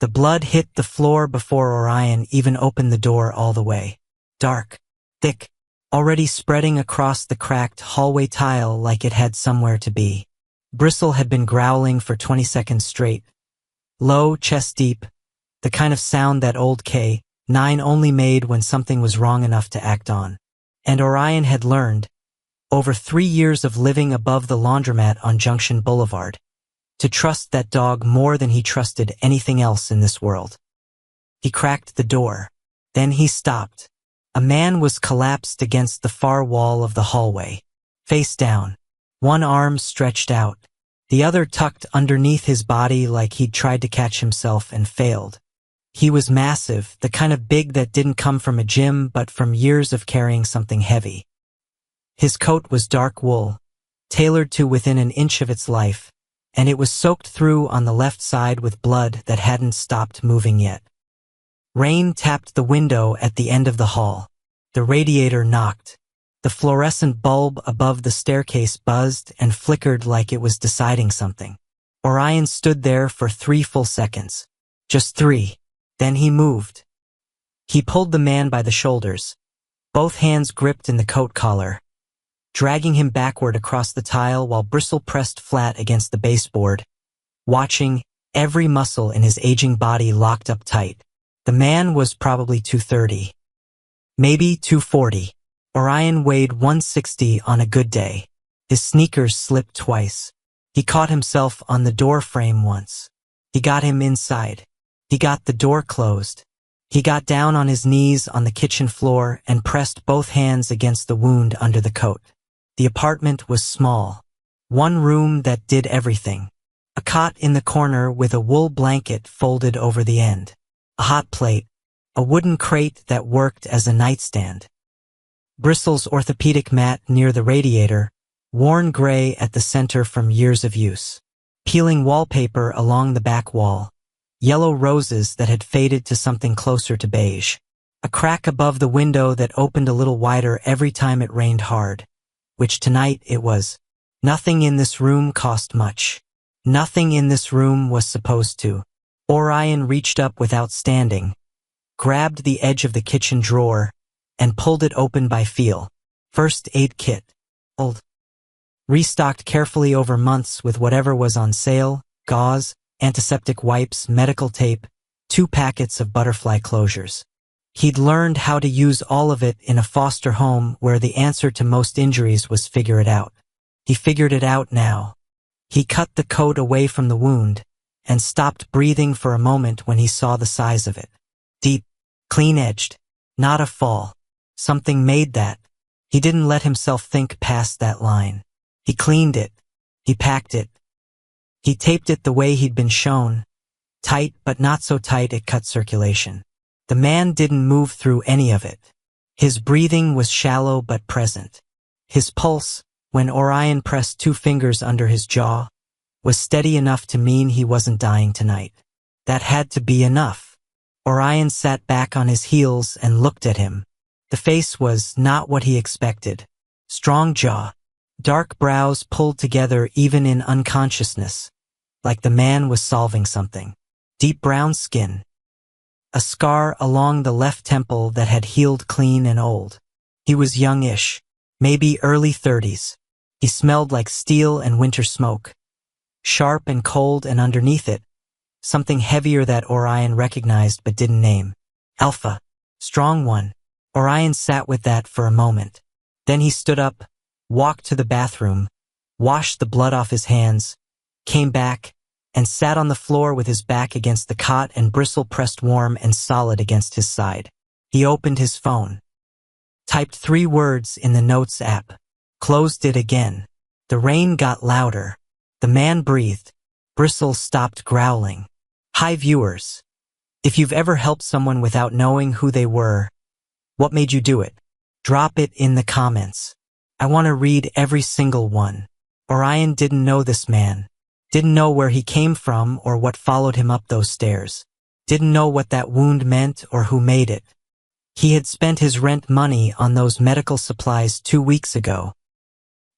The blood hit the floor before Orion even opened the door all the way. Dark, thick, already spreading across the cracked hallway tile like it had somewhere to be. Bristle had been growling for 20 seconds straight. Low, chest deep, the kind of sound that old K9 only made when something was wrong enough to act on. And Orion had learned, over 3 years of living above the laundromat on Junction Boulevard, to trust that dog more than he trusted anything else in this world. He cracked the door. Then he stopped. A man was collapsed against the far wall of the hallway, face down, one arm stretched out, the other tucked underneath his body like he'd tried to catch himself and failed. He was massive, the kind of big that didn't come from a gym but from years of carrying something heavy. His coat was dark wool, tailored to within an inch of its life, and it was soaked through on the left side with blood that hadn't stopped moving yet. Rain tapped the window at the end of the hall. The radiator knocked. The fluorescent bulb above the staircase buzzed and flickered like it was deciding something. Orion stood there for 3 full seconds. Just 3. Then he moved. He pulled the man by the shoulders, both hands gripped in the coat collar, dragging him backward across the tile while Bristle pressed flat against the baseboard, watching, every muscle in his aging body locked up tight. The man was probably 230. Maybe 240. Orion weighed 160 on a good day. His sneakers slipped twice. He caught himself on the door frame once. He got him inside. He got the door closed. He got down on his knees on the kitchen floor and pressed both hands against the wound under the coat. The apartment was small. One room that did everything. A cot in the corner with a wool blanket folded over the end. A hot plate. A wooden crate that worked as a nightstand. Bristle's orthopedic mat near the radiator, worn gray at the center from years of use. Peeling wallpaper along the back wall. Yellow roses that had faded to something closer to beige. A crack above the window that opened a little wider every time it rained hard. Which tonight it was. Nothing in this room cost much. Nothing in this room was supposed to. Orion reached up without standing, grabbed the edge of the kitchen drawer, and pulled it open by feel. First aid kit. Old. Restocked carefully over months with whatever was on sale, gauze, antiseptic wipes, medical tape, 2 packets of butterfly closures. He'd learned how to use all of it in a foster home where the answer to most injuries was figure it out. He figured it out now. He cut the coat away from the wound and stopped breathing for a moment when he saw the size of it. Deep, clean-edged, not a fall. Something made that. He didn't let himself think past that line. He cleaned it. He packed it. He taped it the way he'd been shown. Tight, but not so tight it cut circulation. The man didn't move through any of it. His breathing was shallow but present. His pulse, when Orion pressed 2 fingers under his jaw, was steady enough to mean he wasn't dying tonight. That had to be enough. Orion sat back on his heels and looked at him. The face was not what he expected. Strong jaw. Dark brows pulled together even in unconsciousness, like the man was solving something. Deep brown skin. A scar along the left temple that had healed clean and old. He was youngish, maybe early 30s. He smelled like steel and winter smoke. Sharp and cold, and underneath it, something heavier that Orion recognized but didn't name. Alpha. Strong one. Orion sat with that for a moment. Then he stood up, walked to the bathroom, washed the blood off his hands, came back, and sat on the floor with his back against the cot and Bristle pressed warm and solid against his side. He opened his phone. Typed 3 words in the Notes app. Closed it again. The rain got louder. The man breathed. Bristle stopped growling. Hi viewers. If you've ever helped someone without knowing who they were, what made you do it? Drop it in the comments. I want to read every single one. Orion didn't know this man. Didn't know where he came from or what followed him up those stairs. Didn't know what that wound meant or who made it. He had spent his rent money on those medical supplies 2 weeks ago.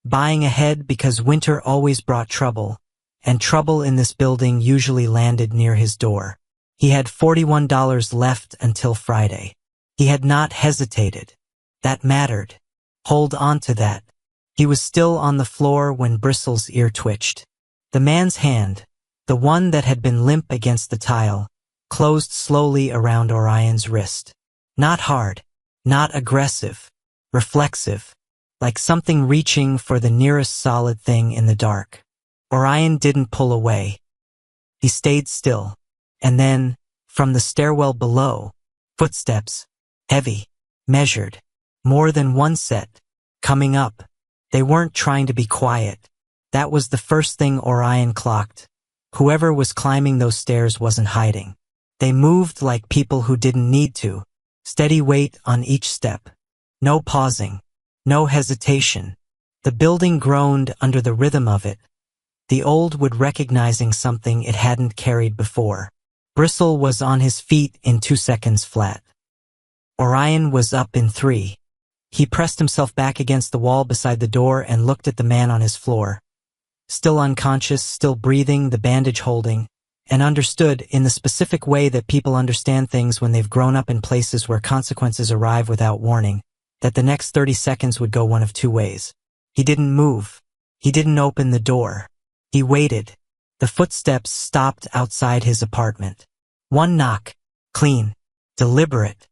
Buying ahead because winter always brought trouble, and trouble in this building usually landed near his door. He had $41 left until Friday. He had not hesitated. That mattered. Hold on to that. He was still on the floor when Bristle's ear twitched. The man's hand, the one that had been limp against the tile, closed slowly around Orion's wrist. Not hard, not aggressive, reflexive, like something reaching for the nearest solid thing in the dark. Orion didn't pull away. He stayed still. And then, from the stairwell below, footsteps, heavy, measured, more than one set, coming up. They weren't trying to be quiet. That was the first thing Orion clocked. Whoever was climbing those stairs wasn't hiding. They moved like people who didn't need to. Steady weight on each step. No pausing. No hesitation. The building groaned under the rhythm of it. The old wood recognizing something it hadn't carried before. Bristle was on his feet in 2 seconds flat. Orion was up in 3. He pressed himself back against the wall beside the door and looked at the man on his floor. Still unconscious, still breathing, the bandage holding, and understood in the specific way that people understand things when they've grown up in places where consequences arrive without warning, that the next 30 seconds would go one of 2 ways. He didn't move. He didn't open the door. He waited. The footsteps stopped outside his apartment. One knock. Clean. Deliberate.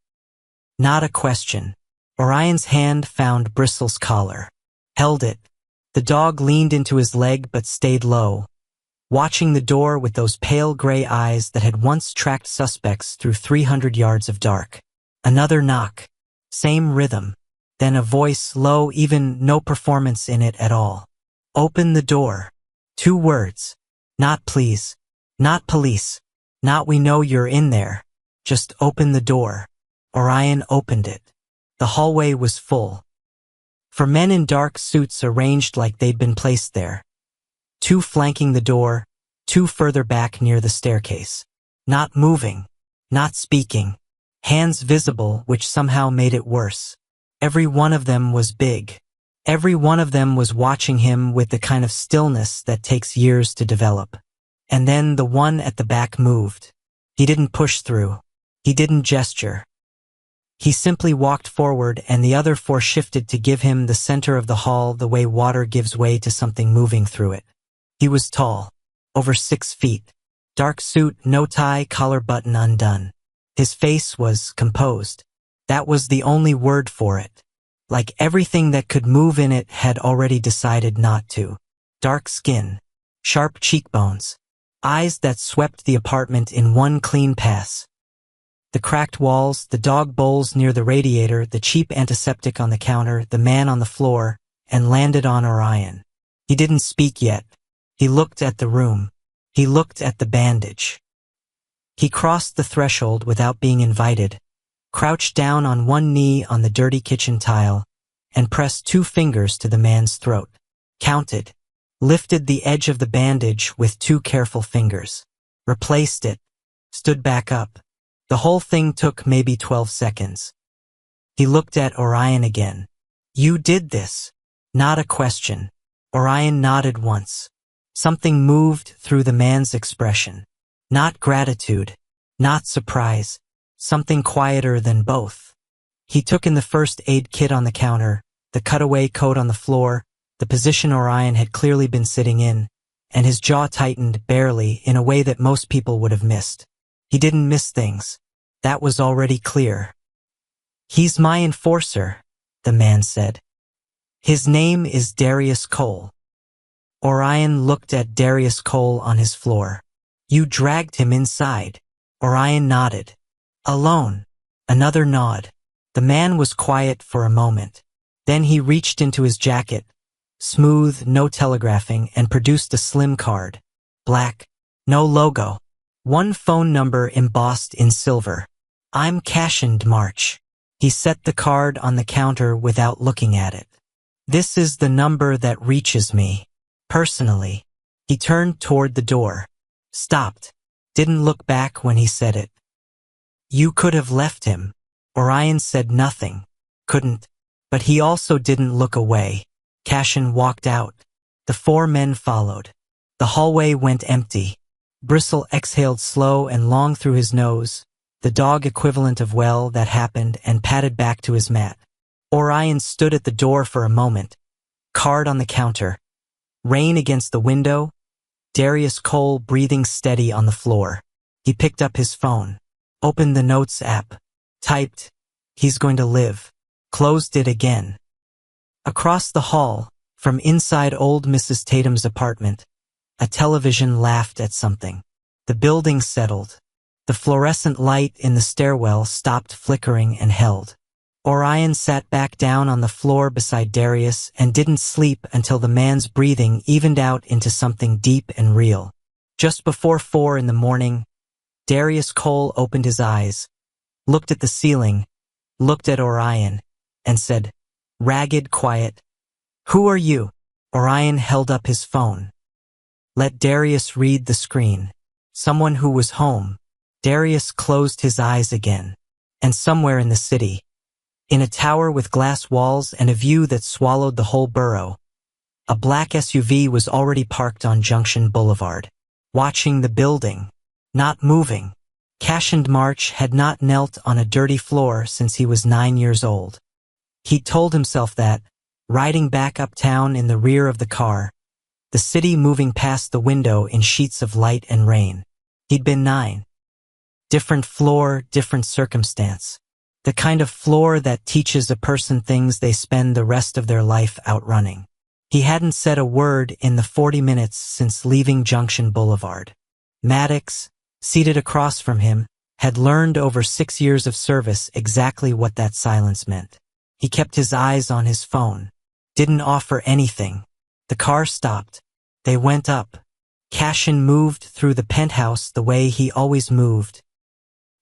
Not a question. Orion's hand found Bristle's collar. Held it. The dog leaned into his leg but stayed low, watching the door with those pale gray eyes that had once tracked suspects through 300 yards of dark. Another knock. Same rhythm. Then a voice, low, even no performance in it at all. Open the door. 2 words. Not please. Not police. Not we know you're in there. Just open the door. Orion opened it. The hallway was full. For men in dark suits arranged like they'd been placed there. 2 flanking the door, 2 further back near the staircase. Not moving. Not speaking. Hands visible, which somehow made it worse. Every one of them was big. Every one of them was watching him with the kind of stillness that takes years to develop. And then the one at the back moved. He didn't push through. He didn't gesture. He simply walked forward and the other 4 shifted to give him the center of the hall the way water gives way to something moving through it. He was tall, over 6 feet. Dark suit, no tie, collar button undone. His face was composed. That was the only word for it. Like everything that could move in it had already decided not to. Dark skin, sharp cheekbones, eyes that swept the apartment in one clean pass. The cracked walls, the dog bowls near the radiator, the cheap antiseptic on the counter, the man on the floor, and landed on Orion. He didn't speak yet. He looked at the room. He looked at the bandage. He crossed the threshold without being invited, crouched down on one knee on the dirty kitchen tile, and pressed 2 fingers to the man's throat. Counted. Lifted the edge of the bandage with 2 careful fingers. Replaced it. Stood back up. The whole thing took maybe 12 seconds. He looked at Orion again. You did this. Not a question. Orion nodded once. Something moved through the man's expression. Not gratitude. Not surprise. Something quieter than both. He took in the first aid kit on the counter, the cutaway coat on the floor, the position Orion had clearly been sitting in, and his jaw tightened barely in a way that most people would have missed. He didn't miss things. That was already clear. He's my enforcer, the man said. His name is Darius Cole. Orion looked at Darius Cole on his floor. You dragged him inside. Orion nodded. Alone. Another nod. The man was quiet for a moment. Then he reached into his jacket, smooth, no telegraphing, and produced a slim card. Black. No logo. 1 phone number embossed in silver. I'm Cashin March. He set the card on the counter without looking at it. This is the number that reaches me. Personally. He turned toward the door. Stopped. Didn't look back when he said it. You could have left him. Orion said nothing. Couldn't. But he also didn't look away. Cashin walked out. The 4 men followed. The hallway went empty. Bristle exhaled slow and long through his nose, the dog equivalent of well, that happened, and padded back to his mat. Orion stood at the door for a moment, card on the counter, rain against the window, Darius Cole breathing steady on the floor. He picked up his phone, opened the Notes app, typed, "He's going to live," closed it again. Across the hall, from inside old Mrs. Tatum's apartment, a television laughed at something. The building settled. The fluorescent light in the stairwell stopped flickering and held. Orion sat back down on the floor beside Darius and didn't sleep until the man's breathing evened out into something deep and real. Just before 4 in the morning, Darius Cole opened his eyes, looked at the ceiling, looked at Orion, and said, ragged quiet, "Who are you?" Orion held up his phone. Let Darius read the screen. Someone who was home. Darius closed his eyes again. And somewhere in the city, in a tower with glass walls and a view that swallowed the whole borough, a black SUV was already parked on Junction Boulevard, watching the building, not moving. Cashin March had not knelt on a dirty floor since he was 9 years old. He told himself that, riding back uptown in the rear of the car, the city moving past the window in sheets of light and rain. He'd been 9. Different floor, different circumstance. The kind of floor that teaches a person things they spend the rest of their life outrunning. He hadn't said a word in the 40 minutes since leaving Junction Boulevard. Maddox, seated across from him, had learned over 6 years of service exactly what that silence meant. He kept his eyes on his phone. Didn't offer anything. The car stopped. They went up. Cashin moved through the penthouse the way he always moved,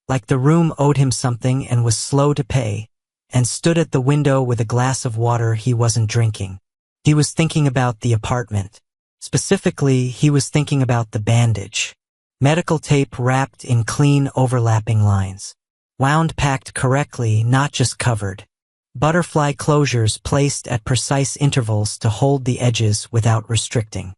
like the room owed him something and was slow to pay, and stood at the window with a glass of water he wasn't drinking. He was thinking about the apartment. Specifically, he was thinking about the bandage. Medical tape wrapped in clean overlapping lines. Wound packed correctly, not just covered. Butterfly closures placed at precise intervals to hold the edges without restricting.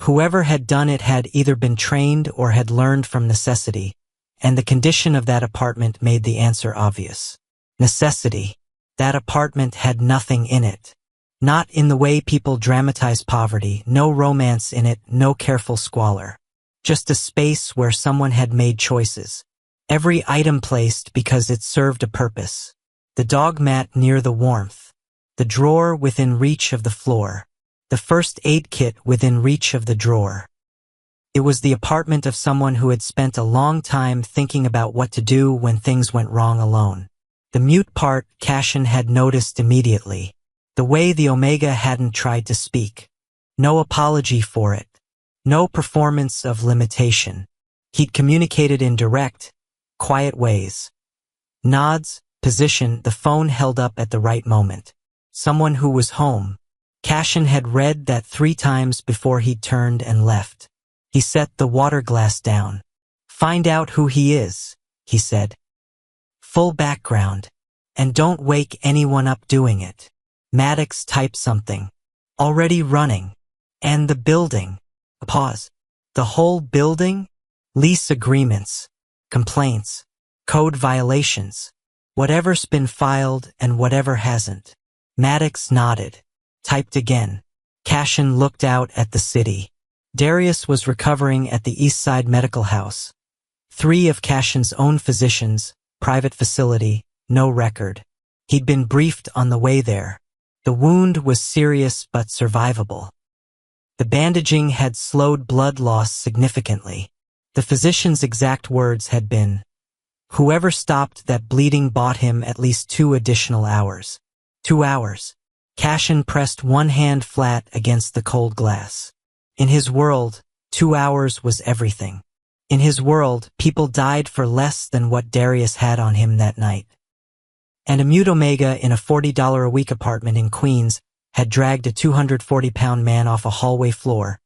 Whoever had done it had either been trained or had learned from necessity, and the condition of that apartment made the answer obvious. Necessity. That apartment had nothing in it. Not in the way people dramatize poverty, no romance in it, no careful squalor. Just a space where someone had made choices. Every item placed because it served a purpose. The dog mat near the warmth. The drawer within reach of the floor. The first aid kit within reach of the drawer. It was the apartment of someone who had spent a long time thinking about what to do when things went wrong alone. The mute part Cashin had noticed immediately. The way the Omega hadn't tried to speak. No apology for it. No performance of limitation. He'd communicated in direct, quiet ways. Nods, position, the phone held up at the right moment. Someone who was home. Cashin had read that 3 times before he turned and left. He set the water glass down. Find out who he is, he said. Full background. And don't wake anyone up doing it. Maddox typed something. Already running. And the building. A pause. The whole building? Lease agreements. Complaints. Code violations. Whatever's been filed and whatever hasn't. Maddox nodded. Typed again. Cashin looked out at the city. Darius was recovering at the East Side Medical House. 3 of Cashin's own physicians, private facility, no record. He'd been briefed on the way there. The wound was serious but survivable. The bandaging had slowed blood loss significantly. The physician's exact words had been, "Whoever stopped that bleeding bought him at least 2 additional hours." 2 hours. Cashin pressed one hand flat against the cold glass. In his world, 2 hours was everything. In his world, people died for less than what Darius had on him that night. And a mute Omega in a $40 a week apartment in Queens had dragged a 240-pound man off a hallway floor,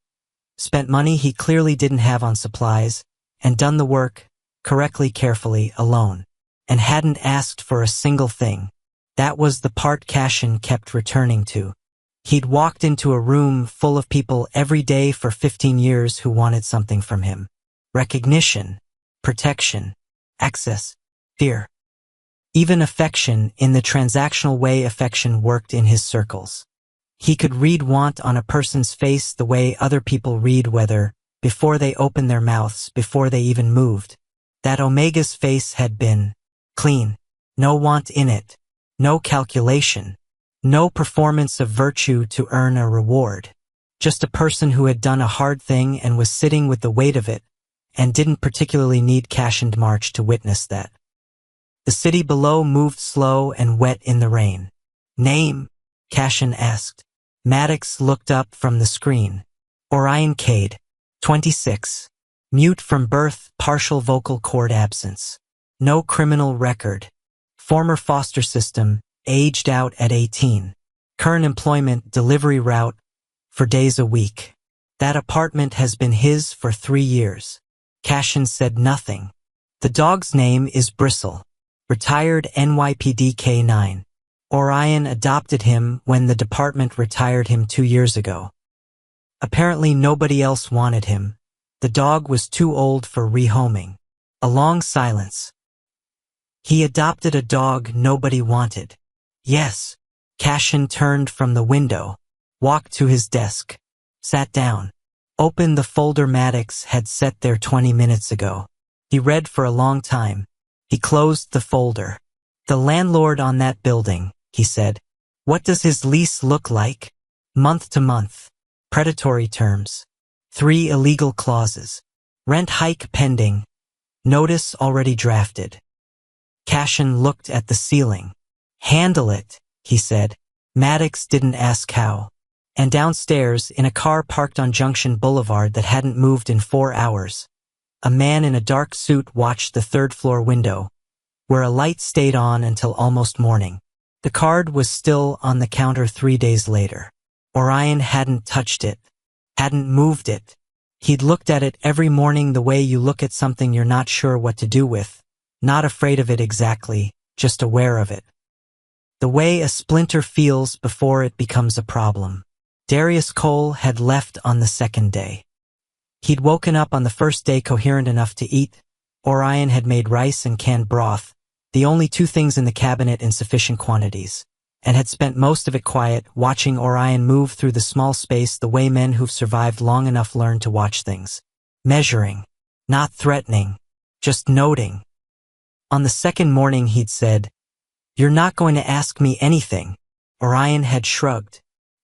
spent money he clearly didn't have on supplies, and done the work, correctly, carefully, alone, and hadn't asked for a single thing. That was the part Cashin kept returning to. He'd walked into a room full of people every day for 15 years who wanted something from him. recognition, protection, access, fear. Even affection, in the transactional way affection worked in his circles. He could read want on a person's face the way other people read weather, before they opened their mouths, before they even moved. That Omega's face had been clean, no want in it, no calculation, no performance of virtue to earn a reward. Just a person who had done a hard thing and was sitting with the weight of it, and didn't particularly need Cashin March to witness that. The city below moved slow and wet in the rain. Name? Cashin asked. Maddox looked up from the screen. Orion Cade, 26. Mute from birth, partial vocal cord absence. No criminal record. Former foster system, aged out at 18. Current employment, delivery route, for days a week. That apartment has been his for 3 years. Cashin said nothing. The dog's name is Bristle. Retired NYPD K9. Orion adopted him when the department retired him 2 years ago. Apparently nobody else wanted him. The dog was too old for rehoming. A long silence. He adopted a dog nobody wanted. Yes. Cashin turned from the window, walked to his desk, sat down, opened the folder Maddox had set there 20 minutes ago. He read for a long time. He closed the folder. The landlord on that building, he said. What does his lease look like? Month to month. Predatory terms. 3 illegal clauses. Rent hike pending. Notice already drafted. Cashin looked at the ceiling. Handle it, he said. Maddox didn't ask how. And downstairs, in a car parked on Junction Boulevard that hadn't moved in 4 hours, a man in a dark suit watched the 3rd-floor window, where a light stayed on until almost morning. The card was still on the counter 3 days later. Orion hadn't touched it, hadn't moved it. He'd looked at it every morning the way you look at something you're not sure what to do with, not afraid of it exactly, just aware of it. The way a splinter feels before it becomes a problem. Darius Cole had left on the 2nd day. He'd woken up on the 1st day coherent enough to eat. Orion had made rice and canned broth, the only 2 things in the cabinet in sufficient quantities, and had spent most of it quiet, watching Orion move through the small space the way men who've survived long enough learn to watch things. Measuring, not threatening, just noting. On the 2nd morning he'd said, "You're not going to ask me anything." Orion had shrugged.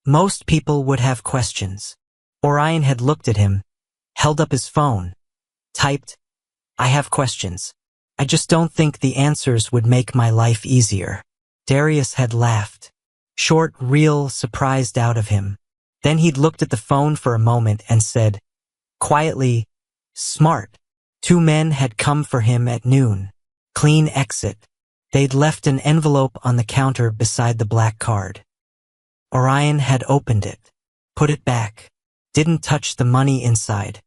Most people would have questions. Orion had looked at him, held up his phone, typed, "I have questions. I just don't think the answers would make my life easier." Darius had laughed. Short, real, surprised out of him. Then he'd looked at the phone for a moment and said, quietly, "Smart." 2 men had come for him at noon. Clean exit. They'd left an envelope on the counter beside the black card. Orion had opened it, put it back, didn't touch the money inside.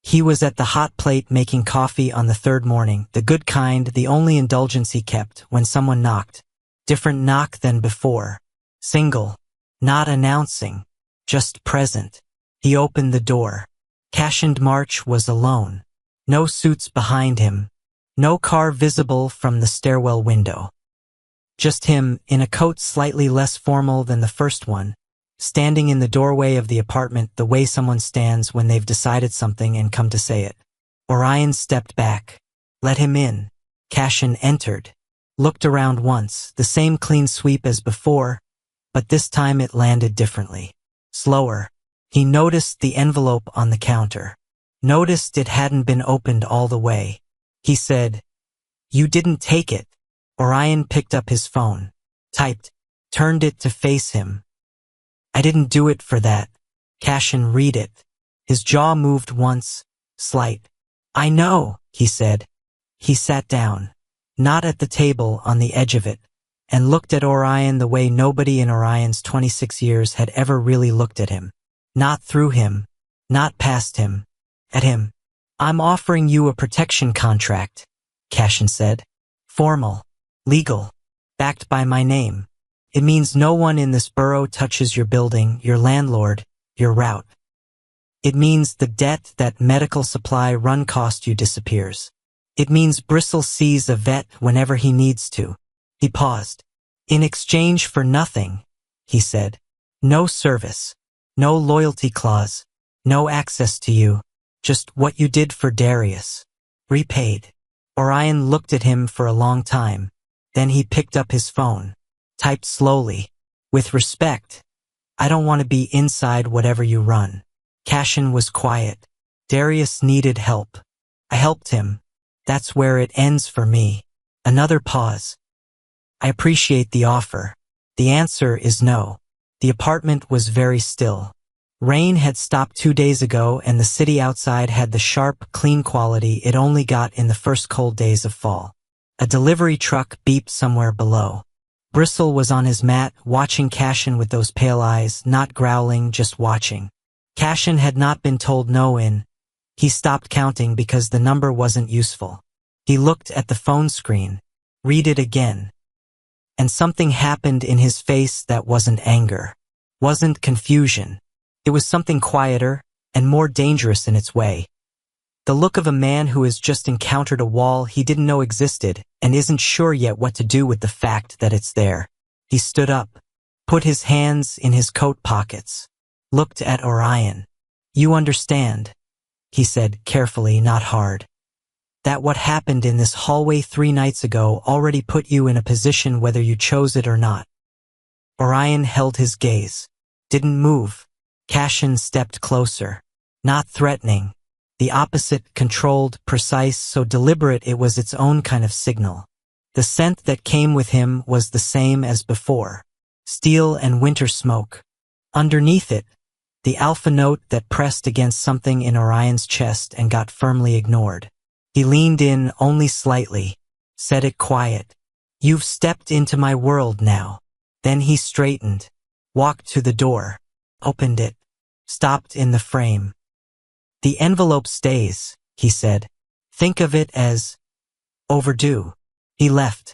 He was at the hot plate making coffee on the 3rd morning, the good kind, the only indulgence he kept, when someone knocked. Different knock than before. Single. Not announcing. Just present. He opened the door. Cashin March was alone. No suits behind him. No car visible from the stairwell window. Just him, in a coat slightly less formal than the first one, standing in the doorway of the apartment the way someone stands when they've decided something and come to say it. Orion stepped back. Let him in. Cashin entered. Looked around once, the same clean sweep as before, but this time it landed differently. Slower. He noticed the envelope on the counter. Noticed it hadn't been opened all the way. He said, "You didn't take it." Orion picked up his phone, typed, turned it to face him. "I didn't do it for that." Cashin read it. His jaw moved once, slight. "I know," he said. He sat down, not at the table, on the edge of it, and looked at Orion the way nobody in Orion's 26 years had ever really looked at him. Not through him, not past him, at him. "I'm offering you a protection contract," Cashin said. "Formal. Legal. Backed by my name. It means no one in this borough touches your building, your landlord, your route." It means the debt that medical supply run cost you disappears. It means Bristle sees a vet whenever he needs to. He paused. In exchange for nothing, he said. No service. No loyalty clause. No access to you. Just what you did for Darius. Repaid. Orion looked at him for a long time. Then he picked up his phone. Typed slowly. With respect, I don't want to be inside whatever you run. Cashin was quiet. Darius needed help. I helped him. That's where it ends for me. Another pause. I appreciate the offer. The answer is no. The apartment was very still. Rain had stopped 2 days ago and the city outside had the sharp, clean quality it only got in the first cold days of fall. A delivery truck beeped somewhere below. Bristle was on his mat, watching Cashin with those pale eyes, not growling, just watching. Cashin had not been told no in. He stopped counting because the number wasn't useful. He looked at the phone screen. Read it again. And something happened in his face that wasn't anger. Wasn't confusion. It was something quieter and more dangerous in its way. The look of a man who has just encountered a wall he didn't know existed and isn't sure yet what to do with the fact that it's there. He stood up, put his hands in his coat pockets, looked at Orion. You understand, he said carefully, not hard, that what happened in this hallway 3 nights ago already put you in a position whether you chose it or not. Orion held his gaze, didn't move. Cashin stepped closer. Not threatening. The opposite, controlled, precise, so deliberate it was its own kind of signal. The scent that came with him was the same as before. Steel and winter smoke. Underneath it, the alpha note that pressed against something in Orion's chest and got firmly ignored. He leaned in only slightly, said it quiet. You've stepped into my world now. Then he straightened, walked to the door, opened it, stopped in the frame. The envelope stays, he said. Think of it as overdue. He left.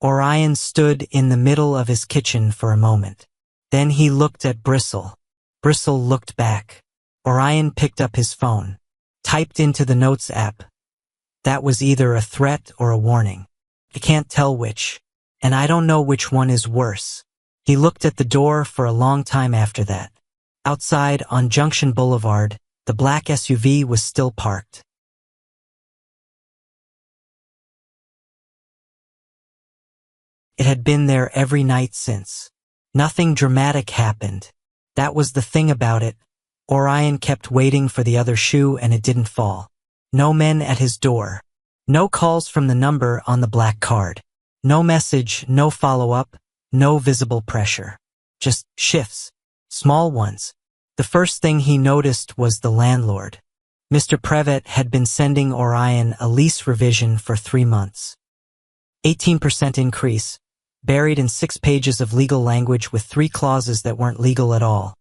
Orion stood in the middle of his kitchen for a moment. Then he looked at Bristle. Bristle looked back. Orion picked up his phone, typed into the Notes app. That was either a threat or a warning. I can't tell which, and I don't know which one is worse. He looked at the door for a long time after that. Outside on Junction Boulevard, the black SUV was still parked. It had been there every night since. Nothing dramatic happened. That was the thing about it. Orion kept waiting for the other shoe and it didn't fall. No men at his door. No calls from the number on the black card. No message, no follow-up, no visible pressure. Just shifts. Small ones. The first thing he noticed was the landlord. Mr. Prevet had been sending Orion a lease revision for 3 months. 18% increase, buried in 6 pages of legal language with 3 clauses that weren't legal at all.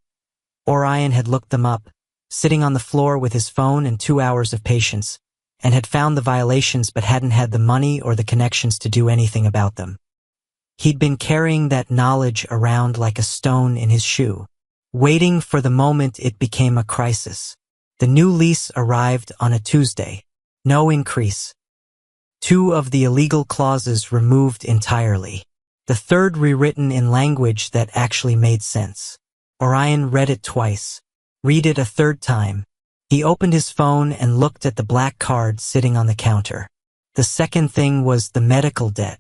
Orion had looked them up, sitting on the floor with his phone and 2 hours of patience, and had found the violations but hadn't had the money or the connections to do anything about them. He'd been carrying that knowledge around like a stone in his shoe, waiting for the moment it became a crisis. The new lease arrived on a Tuesday. No increase. 2 of the illegal clauses removed entirely. The 3rd rewritten in language that actually made sense. Orion read it twice. Read it a 3rd time. He opened his phone and looked at the black card sitting on the counter. The second thing was the medical debt.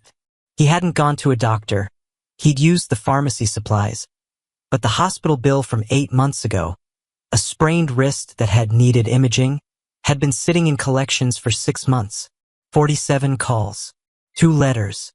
He hadn't gone to a doctor. He'd used the pharmacy supplies. But the hospital bill from 8 months ago, a sprained wrist that had needed imaging, had been sitting in collections for 6 months. 47 calls. 2 letters.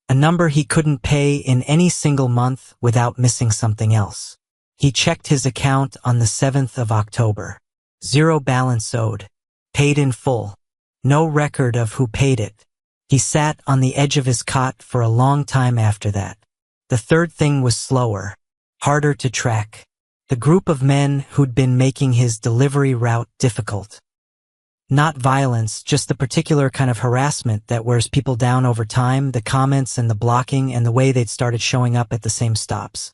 A number he couldn't pay in any single month without missing something else. He checked his account on the 7th of October. 0 balance owed. Paid in full. No record of who paid it. He sat on the edge of his cot for a long time after that. The 3rd thing was slower, harder to track. The group of men who'd been making his delivery route difficult. Not violence, just the particular kind of harassment that wears people down over time, the comments and the blocking and the way they'd started showing up at the same stops.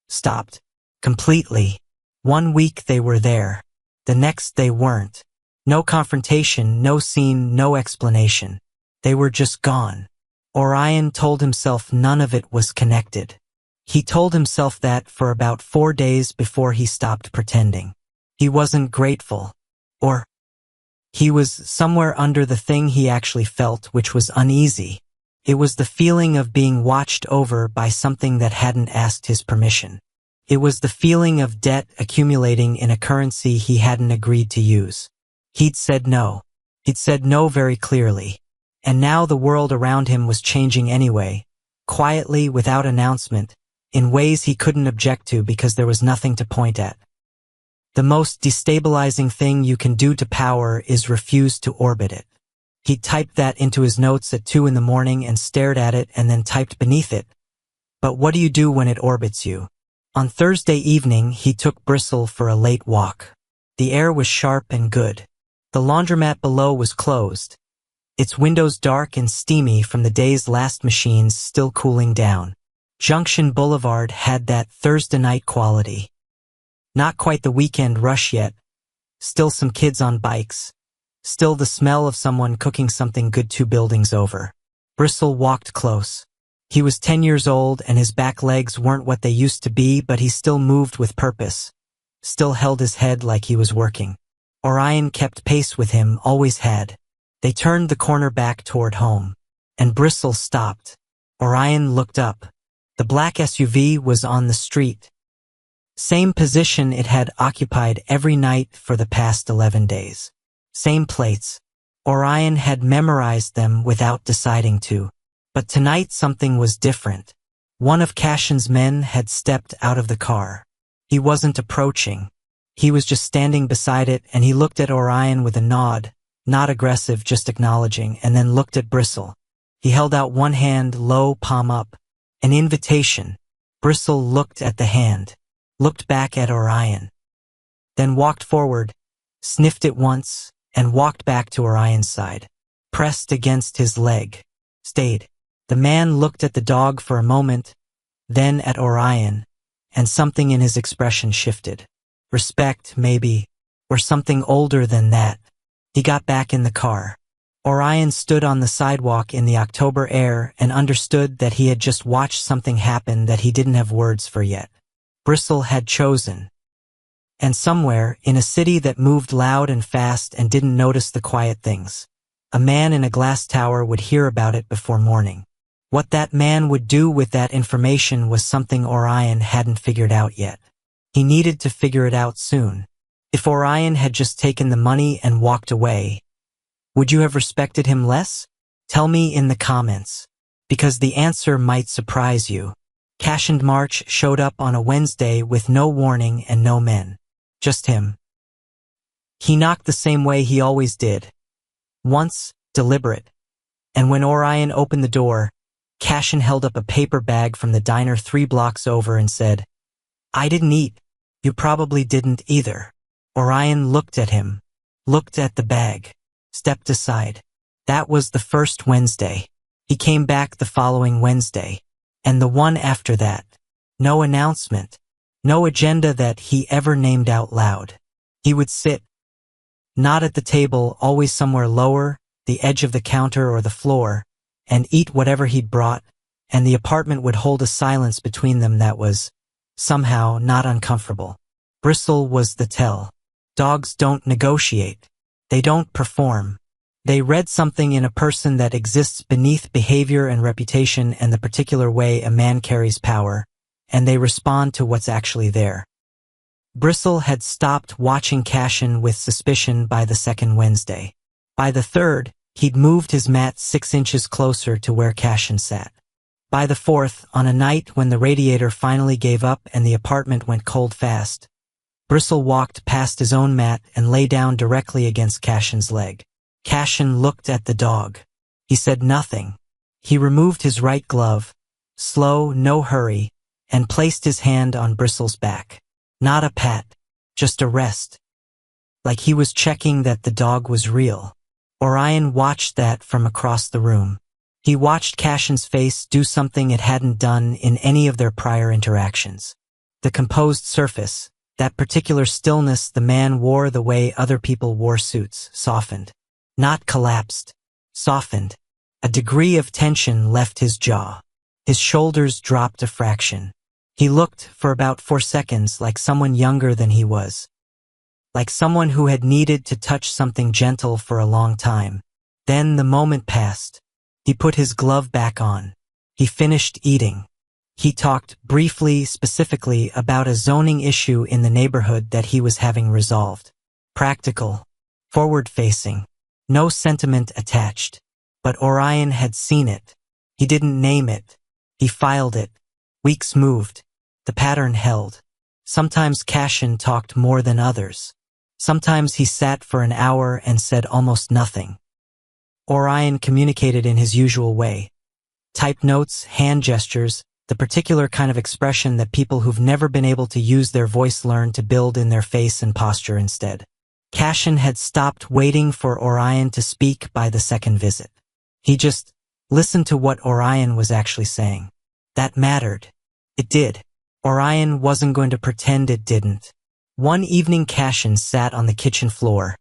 Stopped. Completely. 1 week they were there. The next they weren't. No confrontation, no scene, no explanation. They were just gone. Orion told himself none of it was connected. He told himself that for about 4 days before he stopped pretending. He wasn't grateful. Or he was somewhere under the thing he actually felt, which was uneasy. It was the feeling of being watched over by something that hadn't asked his permission. It was the feeling of debt accumulating in a currency he hadn't agreed to use. He'd said no. He'd said no very clearly. And now the world around him was changing anyway, quietly, without announcement, in ways he couldn't object to because there was nothing to point at. The most destabilizing thing you can do to power is refuse to orbit it. He typed that into his notes at 2 in the morning and stared at it and then typed beneath it. But what do you do when it orbits you? On Thursday evening, he took Bristle for a late walk. The air was sharp and good. The laundromat below was closed, its windows dark and steamy from the day's last machines still cooling down. Junction Boulevard had that Thursday night quality. Not quite the weekend rush yet. Still some kids on bikes. Still the smell of someone cooking something good 2 buildings over. Bristle walked close. He was 10 years old and his back legs weren't what they used to be, but he still moved with purpose. Still held his head like he was working. Orion kept pace with him, always had. They turned the corner back toward home. And Bristle stopped. Orion looked up. The black SUV was on the street. Same position it had occupied every night for the past 11 days. Same plates. Orion had memorized them without deciding to. But tonight something was different. One of Cashin's men had stepped out of the car. He wasn't approaching. He was just standing beside it, and he looked at Orion with a nod, not aggressive, just acknowledging, and then looked at Bristle. He held out one hand, low, palm up. An invitation. Bristle looked at the hand, looked back at Orion. Then walked forward, sniffed it once, and walked back to Orion's side. Pressed against his leg. Stayed. The man looked at the dog for a moment, then at Orion, and something in his expression shifted. Respect, maybe, or something older than that. He got back in the car. Orion stood on the sidewalk in the October air and understood that he had just watched something happen that he didn't have words for yet. Bristle had chosen. And somewhere, in a city that moved loud and fast and didn't notice the quiet things, a man in a glass tower would hear about it before morning. What that man would do with that information was something Orion hadn't figured out yet. He needed to figure it out soon. If Orion had just taken the money and walked away, would you have respected him less? Tell me in the comments, because the answer might surprise you. Cashin March showed up on a Wednesday with no warning and no men. Just him. He knocked the same way he always did. Once, deliberate. And when Orion opened the door, Cashin held up a paper bag from the diner 3 blocks over and said, "I didn't eat. You probably didn't either." Orion looked at him, looked at the bag, stepped aside. That was the first Wednesday. He came back the following Wednesday, and the one after that. No announcement, no agenda that he ever named out loud. He would sit, not at the table, always somewhere lower, the edge of the counter or the floor, and eat whatever he'd brought, and the apartment would hold a silence between them that was, somehow, not uncomfortable. Bristle was the tell. Dogs don't negotiate. They don't perform. They read something in a person that exists beneath behavior and reputation and the particular way a man carries power, and they respond to what's actually there. Bristle had stopped watching Cashin with suspicion by the second Wednesday. By the third, he'd moved his mat 6 inches closer to where Cashin sat. By the fourth, on a night when the radiator finally gave up and the apartment went cold fast, Bristle walked past his own mat and lay down directly against Cashin's leg. Cashin looked at the dog. He said nothing. He removed his right glove, slow, no hurry, and placed his hand on Bristle's back. Not a pat, just a rest. Like he was checking that the dog was real. Orion watched that from across the room. He watched Cashin's face do something it hadn't done in any of their prior interactions. The composed surface, That particular stillness the man wore the way other people wore suits, softened. Not collapsed. Softened. A degree of tension left his jaw. His shoulders dropped a fraction. He looked, for about 4 seconds, like someone younger than he was. Like someone who had needed to touch something gentle for a long time. Then the moment passed. He put his glove back on. He finished eating. He talked briefly, specifically, about a zoning issue in the neighborhood that he was having resolved. Practical. Forward-facing. No sentiment attached. But Orion had seen it. He didn't name it. He filed it. Weeks moved. The pattern held. Sometimes Cashin talked more than others. Sometimes he sat for an hour and said almost nothing. Orion communicated in his usual way. Typed notes, hand gestures, the particular kind of expression that people who've never been able to use their voice learn to build in their face and posture instead. Cashin had stopped waiting for Orion to speak by the second visit. He just listened to what Orion was actually saying. That mattered. It did. Orion wasn't going to pretend it didn't. One evening Cashin sat on the kitchen floor.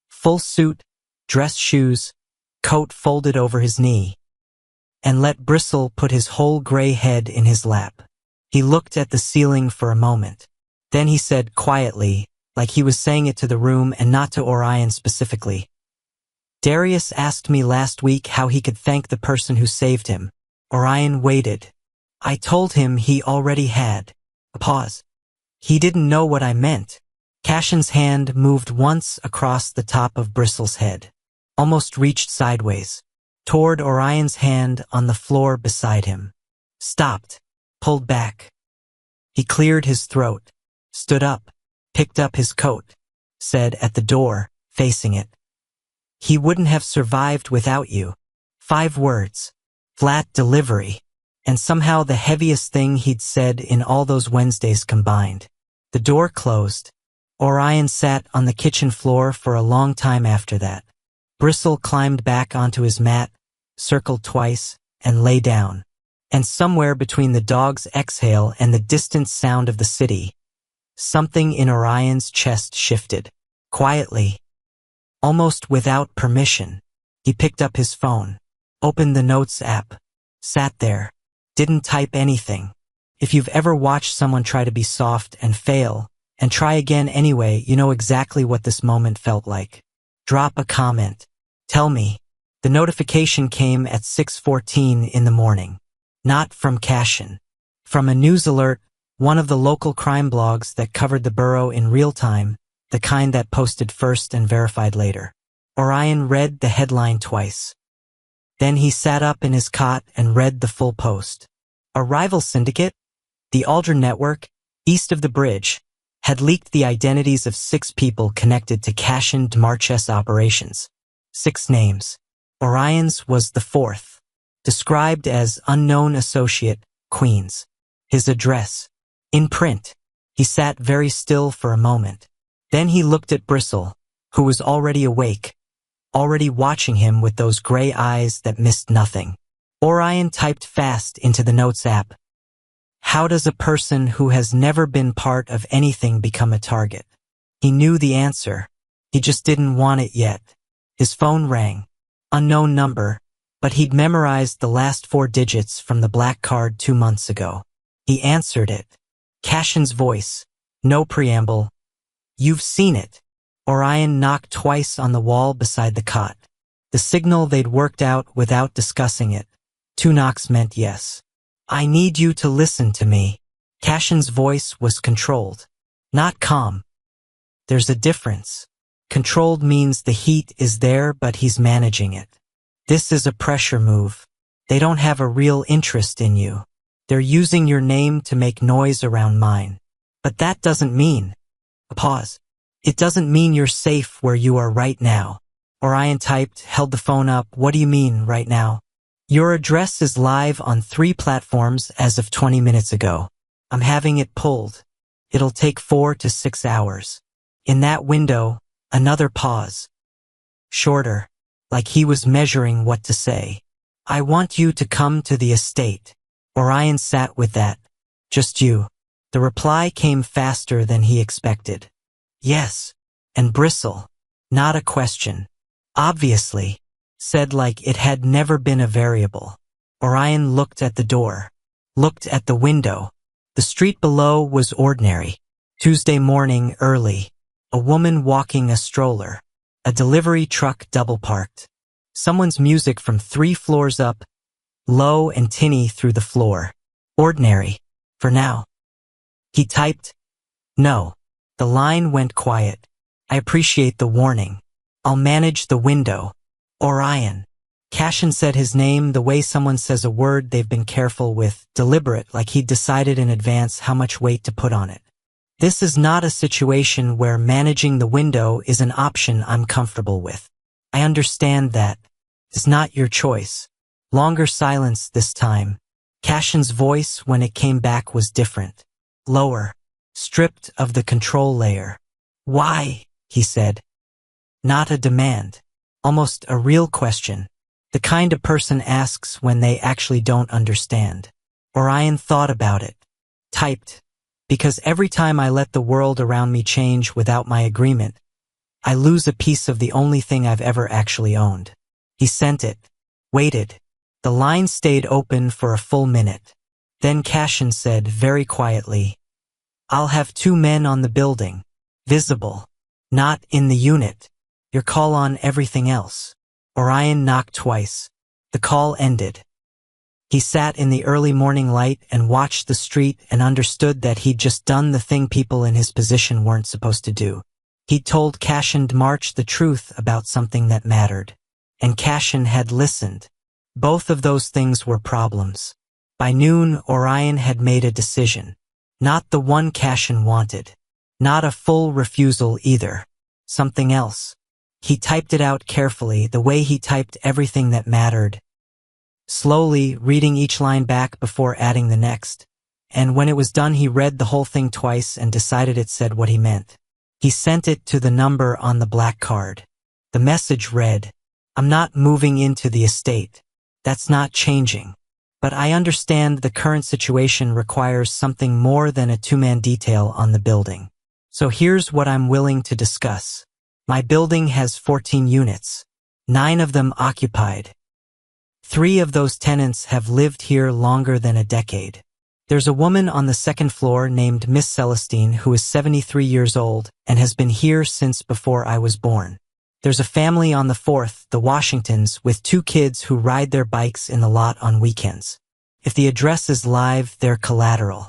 Full suit, dress shoes, coat folded over his knee. And let Bristle put his whole gray head in his lap. He looked at the ceiling for a moment. Then he said quietly, like he was saying it to the room and not to Orion specifically. Darius asked me last week how he could thank the person who saved him. Orion waited. I told him he already had. A pause. He didn't know what I meant. Cashin's hand moved once across the top of Bristle's head. Almost reached sideways. Toward Orion's hand on the floor beside him. Stopped. Pulled back. He cleared his throat. Stood up. Picked up his coat. Said at the door, facing it. He wouldn't have survived without you. 5 words. Flat delivery. And somehow the heaviest thing he'd said in all those Wednesdays combined. The door closed. Orion sat on the kitchen floor for a long time after that. Bristle climbed back onto his mat, circled twice, and lay down. And somewhere between the dog's exhale and the distant sound of the city, something in Orion's chest shifted. Quietly. Almost without permission. He picked up his phone. Opened the Notes app. Sat there. Didn't type anything. If you've ever watched someone try to be soft and fail, and try again anyway, you know exactly what this moment felt like. Drop a comment. Tell me. The notification came at 6:14 in the morning. Not from Cashin. From a news alert, one of the local crime blogs that covered the borough in real time, the kind that posted first and verified later. Orion read the headline twice. Then he sat up in his cot and read the full post. A rival syndicate, the Aldrin Network, east of the bridge, had leaked the identities of 6 people connected to Cashin Dmarches operations. 6 names. Orion's was the 4th. Described as unknown associate, Queens. His address. In print. He sat very still for a moment. Then he looked at Bristle, who was already awake, already watching him with those gray eyes that missed nothing. Orion typed fast into the Notes app. How does a person who has never been part of anything become a target? He knew the answer. He just didn't want it yet. His phone rang. Unknown number, but he'd memorized the last 4 digits from the black card 2 months ago. He answered it. Cashin's voice. No preamble. You've seen it. Orion knocked twice on the wall beside the cot. The signal they'd worked out without discussing it. 2 knocks meant yes. I need you to listen to me. Cashin's voice was controlled. Not calm. There's a difference. Controlled means the heat is there but he's managing it. This is a pressure move. They don't have a real interest in you. They're using your name to make noise around mine. But that doesn't mean... A pause. It doesn't mean you're safe where you are right now. Orion typed, held the phone up. What do you mean, right now? Your address is live on 3 platforms as of 20 minutes ago. I'm having it pulled. It'll take 4 to 6 hours. In that window, another pause. Shorter, like he was measuring what to say. I want you to come to the estate. Orion sat with that. Just you. The reply came faster than he expected. Yes. And bristle. Not a question. Obviously. Said like it had never been a variable. Orion looked at the door. Looked at the window. The street below was ordinary. Tuesday morning early. A woman walking a stroller. A delivery truck double parked. Someone's music from 3 floors up. Low and tinny through the floor. Ordinary. For now. He typed. No. The line went quiet. I appreciate the warning. I'll manage the window. Orion. Cashin said his name the way someone says a word they've been careful with, deliberate, like he'd decided in advance how much weight to put on it. This is not a situation where managing the window is an option I'm comfortable with. I understand that. It's not your choice. Longer silence this time. Cashin's voice when it came back was different. Lower. Stripped of the control layer. Why? He said. Not a demand. Almost a real question. The kind a person asks when they actually don't understand. Orion thought about it. Typed. Because every time I let the world around me change without my agreement, I lose a piece of the only thing I've ever actually owned. He sent it. Waited. The line stayed open for a full minute. Then Cashin said very quietly, I'll have 2 men on the building. Visible. Not in the unit. Your call on everything else. Orion knocked twice. The call ended. He sat in the early morning light and watched the street and understood that he'd just done the thing people in his position weren't supposed to do. He'd told Cashin March the truth about something that mattered. And Cashin had listened. Both of those things were problems. By noon, Orion had made a decision. Not the one Cashin wanted. Not a full refusal either. Something else. He typed it out carefully, the way he typed everything that mattered. Slowly, reading each line back before adding the next. And when it was done, he read the whole thing twice and decided it said what he meant. He sent it to the number on the black card. The message read, I'm not moving into the estate. That's not changing. But I understand the current situation requires something more than a 2-man detail on the building. So here's what I'm willing to discuss. My building has 14 units. 9 of them occupied. 3 of those tenants have lived here longer than a decade. There's a woman on the 2nd floor named Miss Celestine who is 73 years old and has been here since before I was born. There's a family on the 4th, the Washingtons, with 2 kids who ride their bikes in the lot on weekends. If the address is live, they're collateral.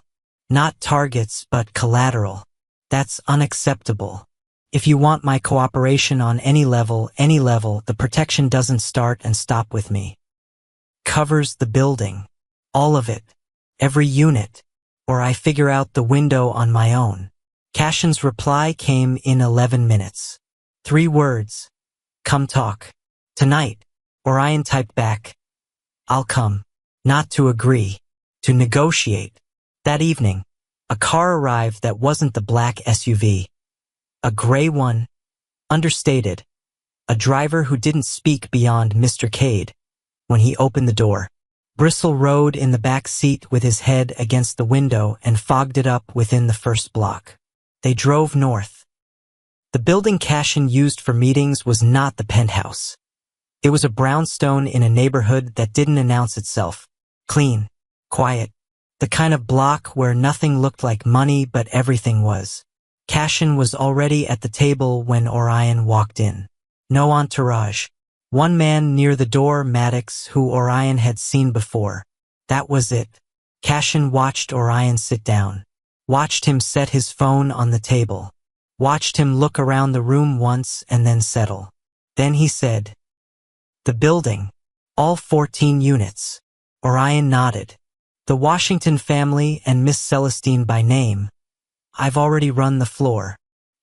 Not targets, but collateral. That's unacceptable. If you want my cooperation on any level, the protection doesn't start and stop with me. Covers the building. All of it. Every unit. Or I figure out the window on my own. Cashin's reply came in 11 minutes. 3 words. Come talk. Tonight. Orion typed back. I'll come. Not to agree. To negotiate. That evening, a car arrived that wasn't the black SUV. A gray one. Understated. A driver who didn't speak beyond Mr. Cade. When he opened the door, Bristle rode in the back seat with his head against the window and fogged it up within the first block. They drove north. The building Cashin used for meetings was not the penthouse. It was a brownstone in a neighborhood that didn't announce itself. Clean. Quiet. The kind of block where nothing looked like money but everything was. Cashin was already at the table when Orion walked in. No entourage. 1 man near the door, Maddox, who Orion had seen before. That was it. Cashin watched Orion sit down. Watched him set his phone on the table. Watched him look around the room once and then settle. Then he said, The building. All 14 units. Orion nodded. The Washington family and Miss Celestine by name. I've already run the floor.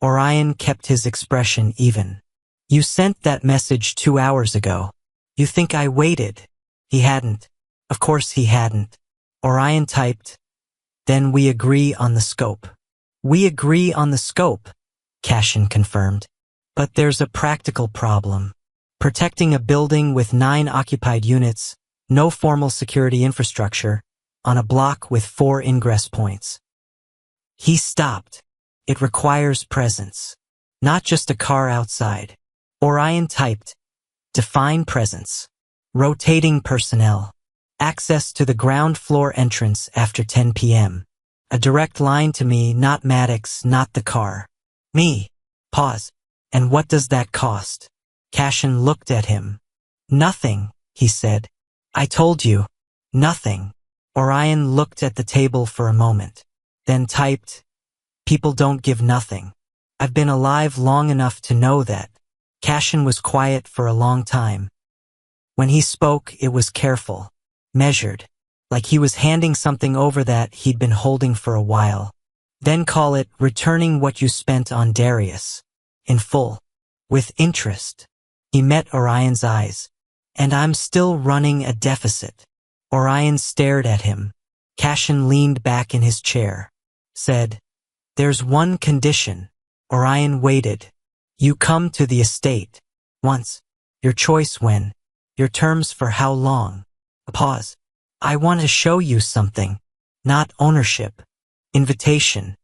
Orion kept his expression even. You sent that message 2 hours ago. You think I waited? He hadn't. Of course he hadn't. Orion typed. Then we agree on the scope. We agree on the scope, Cashin confirmed. But there's a practical problem. Protecting a building with 9 occupied units, no formal security infrastructure, on a block with 4 ingress points. He stopped. It requires presence. Not just a car outside. Orion typed, define presence. Rotating personnel. Access to the ground floor entrance after 10 p.m. A direct line to me, not Maddox, not the car. Me. Pause. And what does that cost? Cashin looked at him. Nothing, he said. I told you. Nothing. Orion looked at the table for a moment. Then typed, people don't give nothing. I've been alive long enough to know that. Cashin was quiet for a long time. When he spoke, it was careful, measured, like he was handing something over that he'd been holding for a while. Then call it returning what you spent on Darius. In full. With interest. He met Orion's eyes. And I'm still running a deficit. Orion stared at him. Cashin leaned back in his chair. Said, there's one condition. Orion waited. You come to the estate. Once. Your choice when. Your terms for how long. A pause. I want to show you something. Not ownership. Invitation.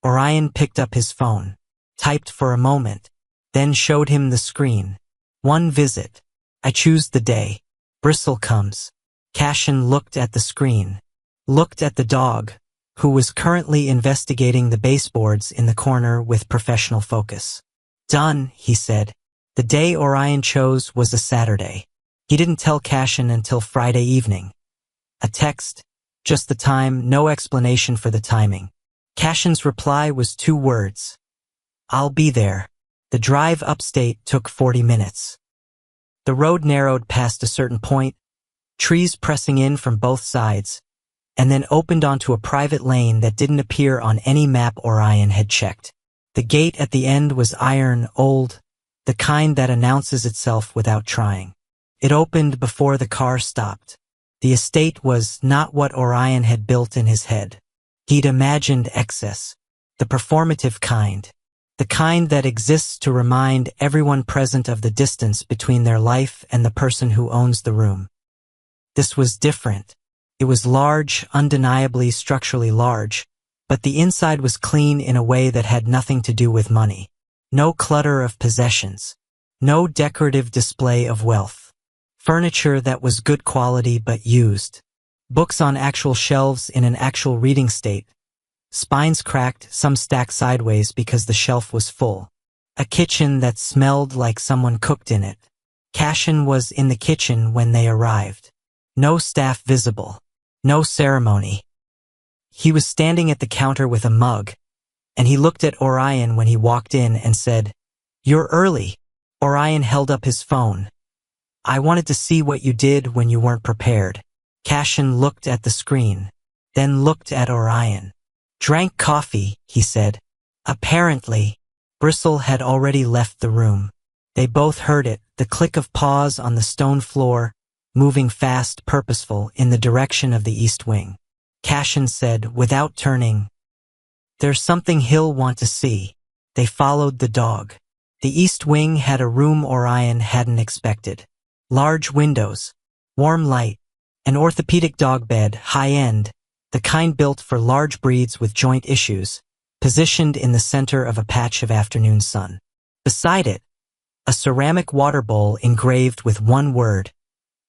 Orion picked up his phone. Typed for a moment. Then showed him the screen. One visit. I choose the day. Bristle comes. Cashin looked at the screen. Looked at the dog, who was currently investigating the baseboards in the corner with professional focus. Done, he said. The day Orion chose was a Saturday. He didn't tell Cashin until Friday evening. A text, just the time, no explanation for the timing. Cashin's reply was 2 words. I'll be there. The drive upstate took 40 minutes. The road narrowed past a certain point, trees pressing in from both sides, and then opened onto a private lane that didn't appear on any map Orion had checked. The gate at the end was iron, old, the kind that announces itself without trying. It opened before the car stopped. The estate was not what Orion had built in his head. He'd imagined excess, the performative kind, the kind that exists to remind everyone present of the distance between their life and the person who owns the room. This was different. It was large, undeniably structurally large, but the inside was clean in a way that had nothing to do with money. No clutter of possessions. No decorative display of wealth. Furniture that was good quality but used. Books on actual shelves in an actual reading state. Spines cracked, some stacked sideways because the shelf was full. A kitchen that smelled like someone cooked in it. Cashin was in the kitchen when they arrived. No staff visible. No ceremony. He was standing at the counter with a mug, and he looked at Orion when he walked in and said, "You're early." Orion held up his phone. "I wanted to see what you did when you weren't prepared." Cashin looked at the screen, then looked at Orion. "Drank coffee," he said. Apparently, Bristle had already left the room. They both heard it, the click of paws on the stone floor, moving fast, purposeful, in the direction of the east wing. Cashin said, without turning, "There's something he'll want to see." They followed the dog. The east wing had a room Orion hadn't expected. Large windows, warm light, an orthopedic dog bed, high-end, the kind built for large breeds with joint issues, positioned in the center of a patch of afternoon sun. Beside it, a ceramic water bowl engraved with one word,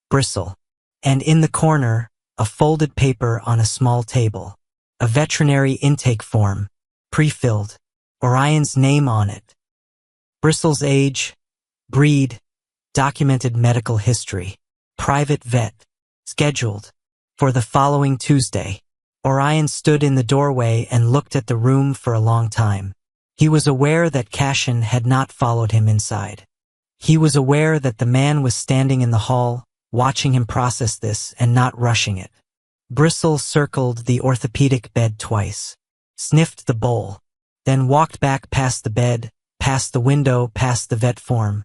Bristle, and in the corner, a folded paper on a small table. A veterinary intake form, pre-filled, Orion's name on it. Bristle's age, breed, documented medical history, private vet, scheduled, for the following Tuesday. Orion stood in the doorway and looked at the room for a long time. He was aware that Cashin had not followed him inside. He was aware that the man was standing in the hall, watching him process this and not rushing it. Bristle circled the orthopedic bed twice, sniffed the bowl, then walked back past the bed, past the window, past the vet form,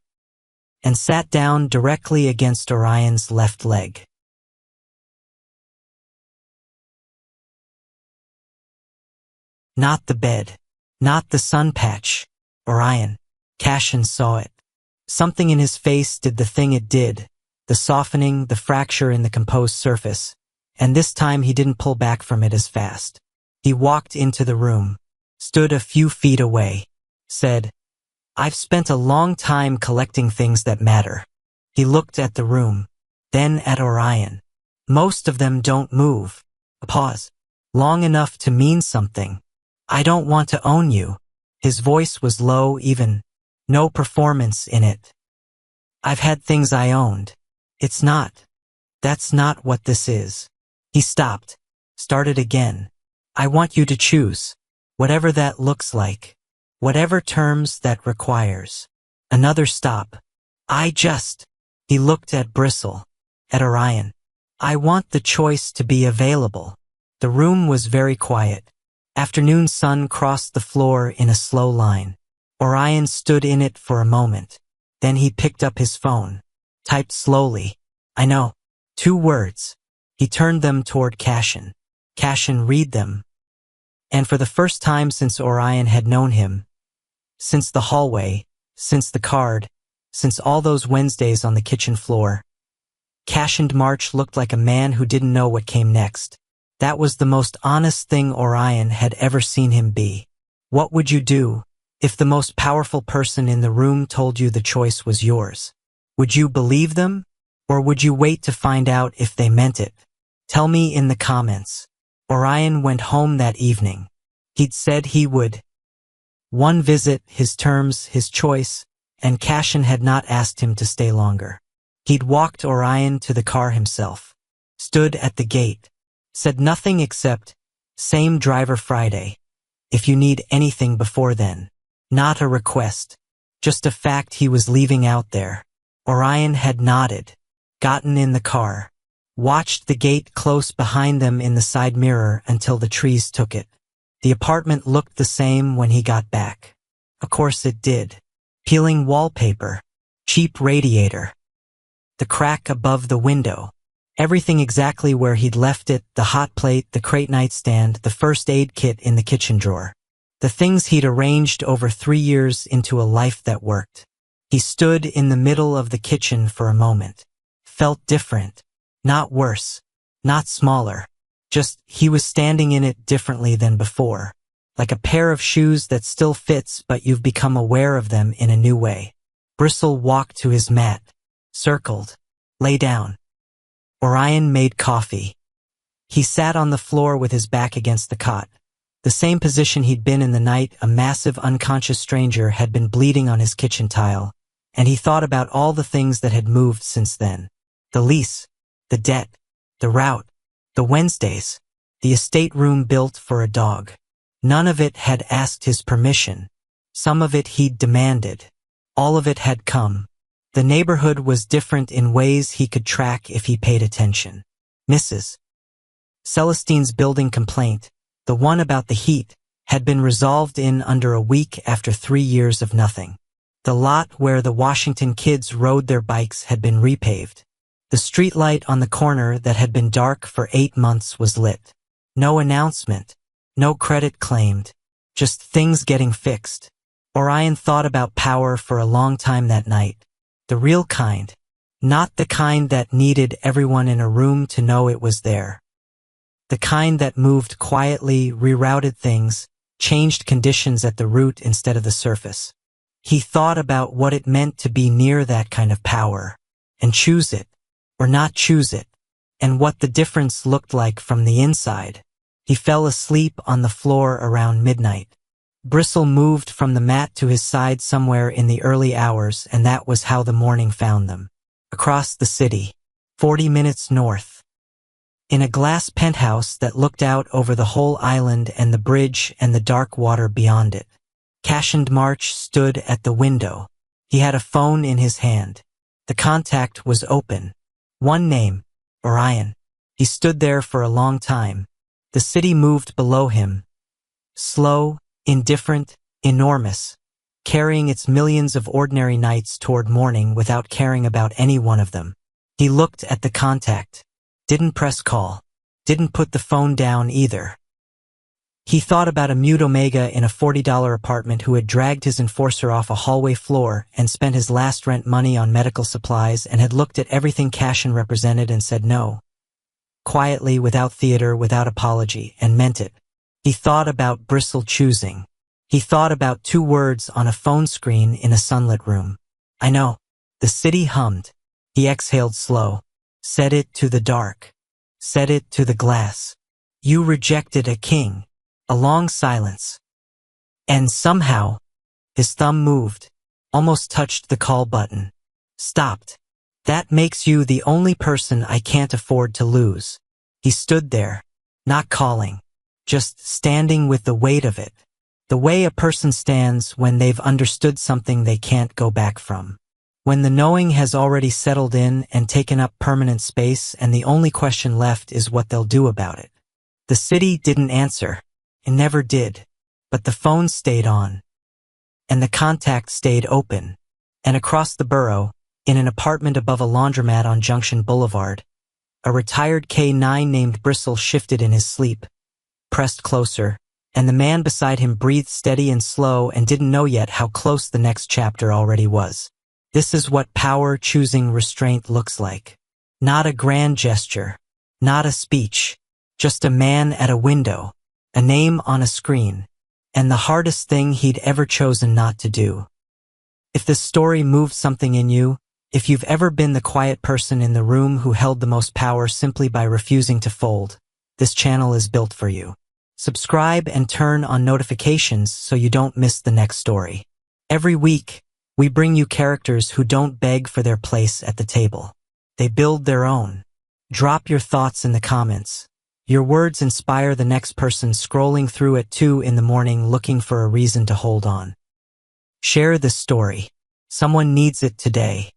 and sat down directly against Orion's left leg. Not the bed, not the sun patch. Orion. Cashin saw it. Something in his face did the thing it did, the softening, the fracture in the composed surface, and this time he didn't pull back from it as fast. He walked into the room, stood a few feet away, said, "I've spent a long time collecting things that matter." He looked at the room, then at Orion. "Most of them don't move." A pause. "Long enough to mean something. I don't want to own you." His voice was low, even. No performance in it. "I've had things I owned. It's not. That's not what this is." He stopped, started again. "I want you to choose. Whatever that looks like. Whatever terms that requires." Another stop. He looked at Bristle, at Orion. "I want the choice to be available." The room was very quiet. Afternoon sun crossed the floor in a slow line. Orion stood in it for a moment. Then he picked up his phone, typed slowly, "I know." 2 words. He turned them toward Cashin. Cashin read them. And for the first time since Orion had known him, since the hallway, since the card, since all those Wednesdays on the kitchen floor, Cashin March looked like a man who didn't know what came next. That was the most honest thing Orion had ever seen him be. What would you do if the most powerful person in the room told you the choice was yours? Would you believe them? Or would you wait to find out if they meant it? Tell me in the comments. Orion went home that evening. He'd said he would. One visit, his terms, his choice, and Cashin had not asked him to stay longer. He'd walked Orion to the car himself, stood at the gate, said nothing except, "Same driver Friday. If you need anything before then." Not a request, just a fact he was leaving out there. Orion had nodded, gotten in the car, watched the gate close behind them in the side mirror until the trees took it. The apartment looked the same when he got back. Of course it did. Peeling wallpaper, cheap radiator, the crack above the window, everything exactly where he'd left it, the hot plate, the crate nightstand, the first aid kit in the kitchen drawer. The things he'd arranged over 3 years into a life that worked. He stood in the middle of the kitchen for a moment. Felt different. Not worse. Not smaller. Just, he was standing in it differently than before. Like a pair of shoes that still fits, but you've become aware of them in a new way. Bristle walked to his mat. Circled. Lay down. Orion made coffee. He sat on the floor with his back against the cot. The same position he'd been in the night a massive unconscious stranger had been bleeding on his kitchen tile, and he thought about all the things that had moved since then. The lease, the debt, the route, the Wednesdays, the estate room built for a dog. None of it had asked his permission. Some of it he'd demanded. All of it had come. The neighborhood was different in ways he could track if he paid attention. Mrs. Celestine's building complaint, the one about the heat, had been resolved in under a week after 3 years of nothing. The lot where the Washington kids rode their bikes had been repaved. The streetlight on the corner that had been dark for 8 months was lit. No announcement, no credit claimed, just things getting fixed. Orion thought about power for a long time that night. The real kind, not the kind that needed everyone in a room to know it was there. The kind that moved quietly, rerouted things, changed conditions at the root instead of the surface. He thought about what it meant to be near that kind of power, and choose it, or not choose it, and what the difference looked like from the inside. He fell asleep on the floor around midnight. Bristle moved from the mat to his side somewhere in the early hours, and that was how the morning found them. Across the city, 40 minutes north. In a glass penthouse that looked out over the whole island and the bridge and the dark water beyond it. Cashin March stood at the window. He had a phone in his hand. The contact was open. One name, Orion. He stood there for a long time. The city moved below him. Slow, indifferent, enormous, carrying its millions of ordinary nights toward morning without caring about any one of them. He looked at the contact. Didn't press call. Didn't put the phone down either. He thought about a mute Omega in a $40 apartment who had dragged his enforcer off a hallway floor and spent his last rent money on medical supplies and had looked at everything Cashin represented and said no. Quietly, without theater, without apology, and meant it. He thought about Bristle choosing. He thought about 2 words on a phone screen in a sunlit room. I know. The city hummed. He exhaled slow. Said it to the dark. Said it to the glass. You rejected a king. A long silence. And somehow, his thumb moved, almost touched the call button. Stopped. That makes you the only person I can't afford to lose. He stood there, not calling, just standing with the weight of it. The way a person stands when they've understood something they can't go back from. When the knowing has already settled in and taken up permanent space and the only question left is what they'll do about it. The city didn't answer. It never did. But the phone stayed on. And the contact stayed open. And across the borough, in an apartment above a laundromat on Junction Boulevard, a retired K-9 named Bristle shifted in his sleep, pressed closer, and the man beside him breathed steady and slow and didn't know yet how close the next chapter already was. This is what power choosing restraint looks like. Not a grand gesture, not a speech, just a man at a window, a name on a screen, and the hardest thing he'd ever chosen not to do. If this story moved something in you, if you've ever been the quiet person in the room who held the most power simply by refusing to fold, this channel is built for you. Subscribe and turn on notifications so you don't miss the next story. Every week, we bring you characters who don't beg for their place at the table. They build their own. Drop your thoughts in the comments. Your words inspire the next person scrolling through at 2 in the morning looking for a reason to hold on. Share this story. Someone needs it today.